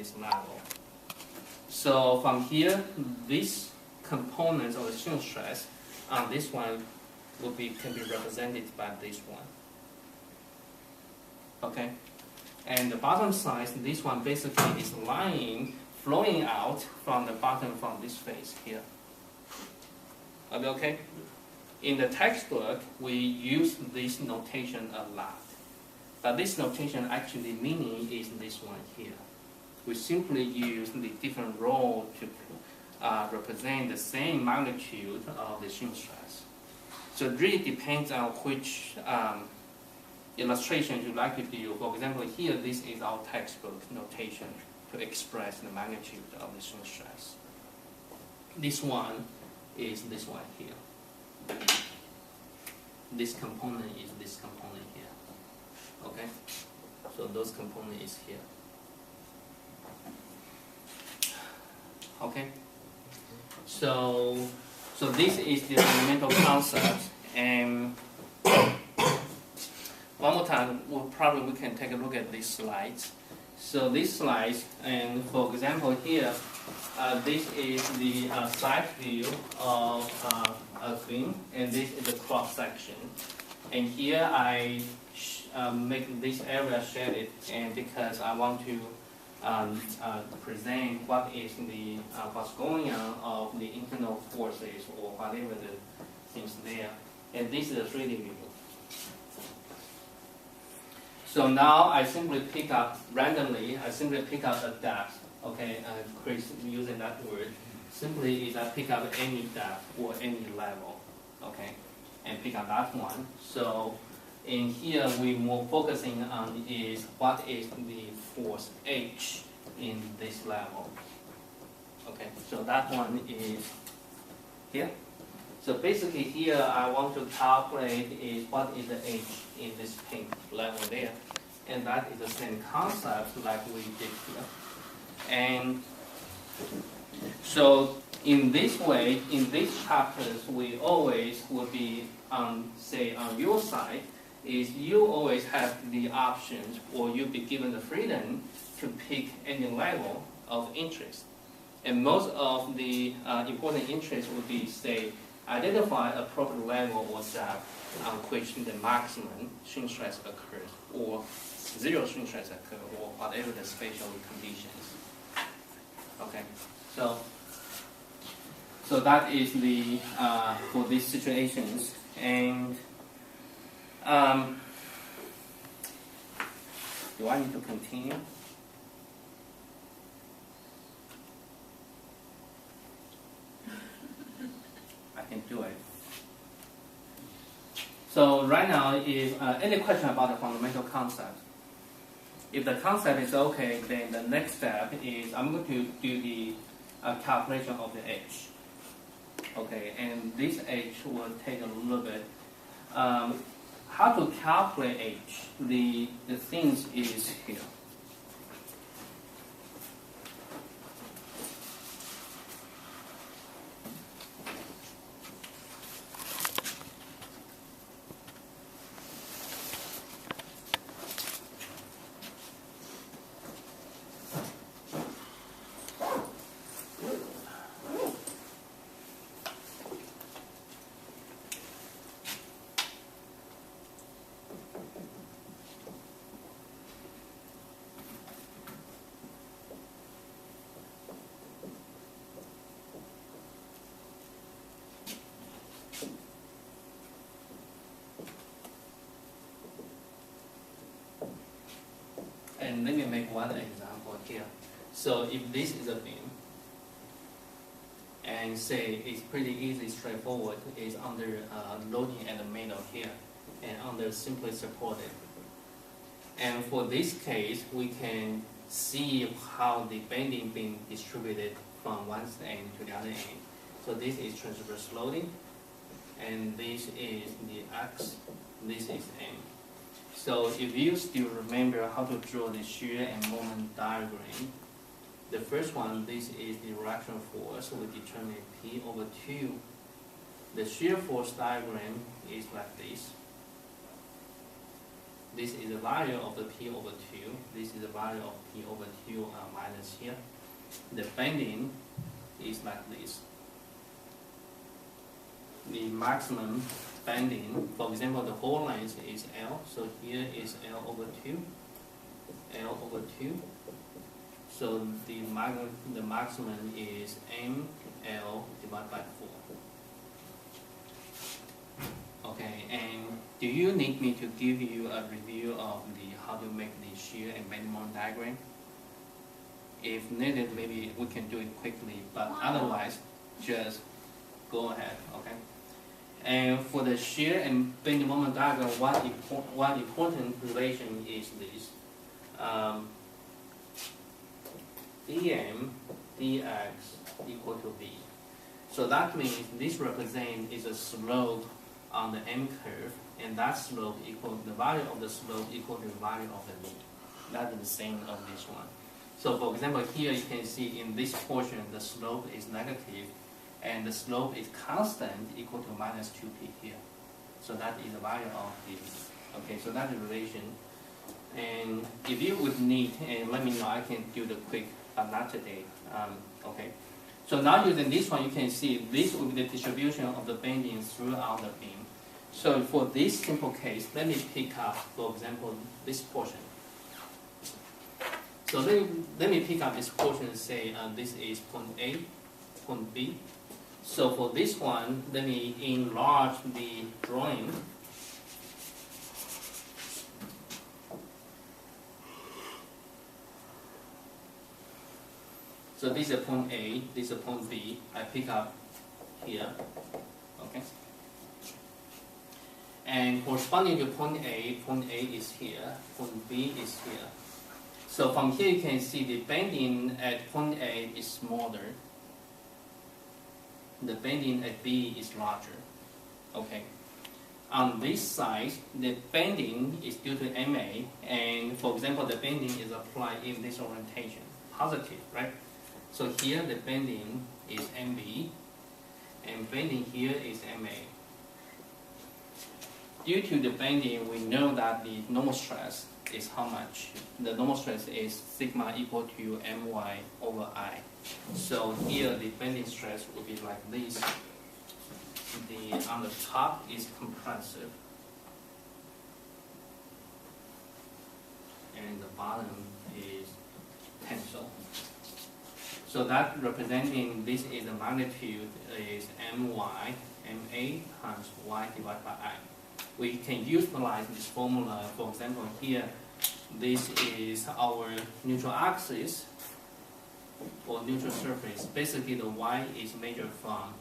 this level. So from here, these components of the shear stress on this one can be represented by this one. Okay, and the bottom side, this one basically is flowing out from the bottom from this face here. Are we okay? In the textbook, we use this notation a lot. But this notation actually meaning is this one here. We simply use the different role to represent the same magnitude of the shear stress. So it really depends on which illustration you like to do. For example, here this is our textbook notation to express the magnitude of the shear stress. This one is this one here. This component is this component here. Okay? So those component is here. Okay? So this is the fundamental concept, and one more time, we can take a look at these slides. So these slides, and for example here, this is the side view of a thing, and this is the cross section. And here I make this area shaded, and because I want to present what is what's going on of the internal forces or whatever the things there. And this is a 3D view. So now I simply pick up randomly. I simply pick up a depth. Okay, Chris using that word. Simply is I pick up any depth or any level. Okay, and pick up that one. So in here we more focusing on is what is the force H in this level. Okay, so that one is here. So basically here I want to calculate is what is the H in this pink level there. And that is the same concept like we did here. And so in this way, in these chapters, we always would be say on your side, is you always have the options or you'll be given the freedom to pick any level of interest. And most of the important interests would be, say, identify a proper level or depth on which the maximum shear stress occurs, or zero shear stress occurs, or whatever the spatial conditions. Okay, so that is the for these situations. And do I need to continue? I can do it. So right now, if any question about the fundamental concept, if the concept is okay, then the next step is I'm going to do the calculation of the H. Okay, and this H will take a little bit. How to calculate H? The things is here. And let me make one example here. So if this is a beam, and say it's pretty easy, straightforward, is under loading at the middle here, and under simply supported. And for this case, we can see how the bending being distributed from one end to the other end. So this is transverse loading, and this is the X, this is M. So if you still remember how to draw the shear and moment diagram, the first one, this is the reaction force. We determine P over 2. The shear force diagram is like this. This is the value of the P over 2. This is the value of P over 2 minus here. The bending is like this. The maximum bending, for example, the whole length is L. So here is L over 2. L over 2. So the maximum is ML divided by 4. Okay, and do you need me to give you a review of how to make the shear and bending moment diagram? If needed, maybe we can do it quickly, but otherwise, just go ahead, okay? And for the shear and bending moment diagram, one important relation is this. dm dx equal to v. So that means this represent is a slope on the M curve, and that slope equal the value of the slope equal to the value of the v. That is the same of this one. So for example, here you can see in this portion the slope is negative, and the slope is constant equal to minus 2p here. So that is the value of this. Okay, so that's the relation. And if you would need, and let me know, I can do the quick, but not today. Okay. So now using this one, you can see this will be the distribution of the bending throughout the beam. So for this simple case, let me pick up, for example, this portion. So let me pick up this portion and say this is point A, point B. So for this one, let me enlarge the drawing. So this is point A, this is point B. I pick up here, okay? And corresponding to point A is here, point B is here. So from here you can see the bending at point A is smaller. The bending at B is larger, okay? On this side, the bending is due to MA, and for example, the bending is applied in this orientation, positive, right? So here the bending is MB, and bending here is MA. Due to the bending, we know that the normal stress is how much? The normal stress is sigma equal to my over I. So here the bending stress will be like this. On the top is compressive, and the bottom is tensile. So that representing this is the magnitude is my, ma times y divided by I. We can utilize this formula. For example, here, this is our neutral axis or neutral surface. Basically, the y is measured from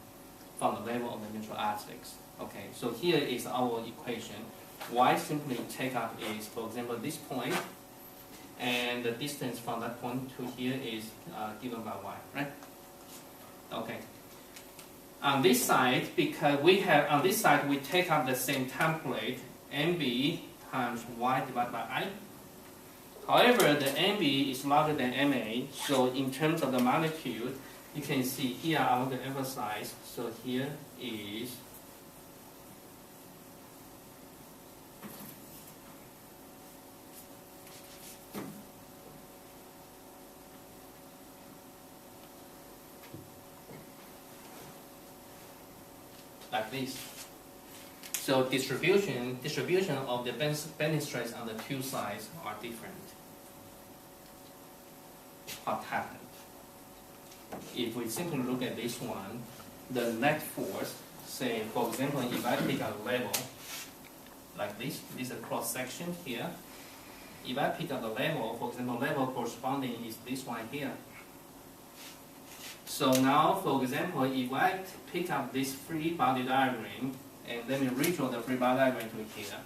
the level of the neutral axis. Okay, so here is our equation. Y simply take up is, for example, this point, and the distance from that point to here is given by y, right? Okay. On this side, because we have, on this side, we take up the same template, MB times y divided by I. However, the MB is larger than MA, so in terms of the magnitude, you can see here, I want to emphasize, so here is like this. So distribution of the bending stress on the two sides are different. What happened? If we simply look at this one, the net force, say for example, if I pick a level like this is a cross section here. If I pick up the level, for example, level corresponding is this one here. So now, for example, if I pick up this free body diagram, and let me redraw the free body diagram to here.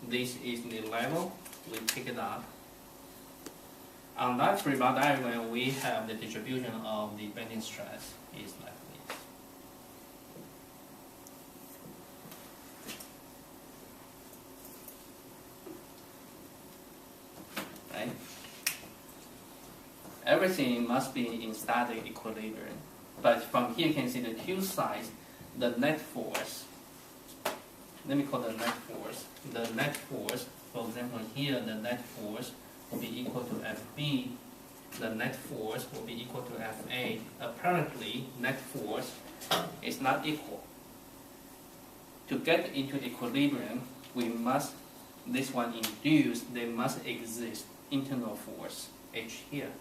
This is the level, we pick it up. On that free body diagram, we have the distribution of the bending stress is like this. Right? Everything must be in static equilibrium. But from here you can see the two sides, the net force let me call the net force. The net force, for example, here the net force will be equal to Fb. The net force will be equal to Fa. Apparently, net force is not equal. To get into equilibrium, we must, this one induced, there must exist internal force, H here.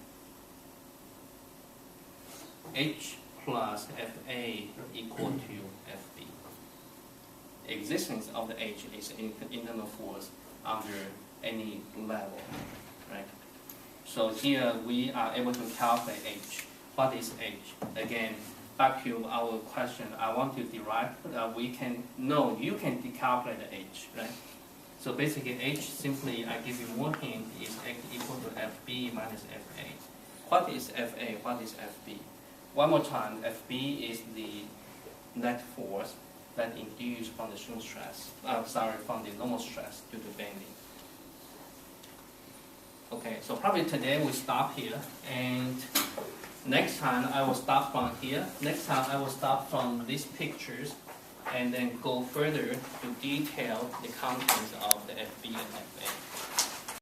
H plus Fa equal to Fb. Existence of the H is internal force under any level, right? So here we are able to calculate H. What is H? Again, back to our question, I want to derive, we can know, you can calculate the H, right? So basically H simply, I give you more hint, is H equal to Fb minus Fa. What is Fa? What is Fb? One more time, Fb is the net force that induced from the shear stress, from the normal stress due to bending. Okay, so probably today we stop here, and next time I will start from here. Next time I will start from these pictures, and then go further to detail the contents of the Fb and Fa.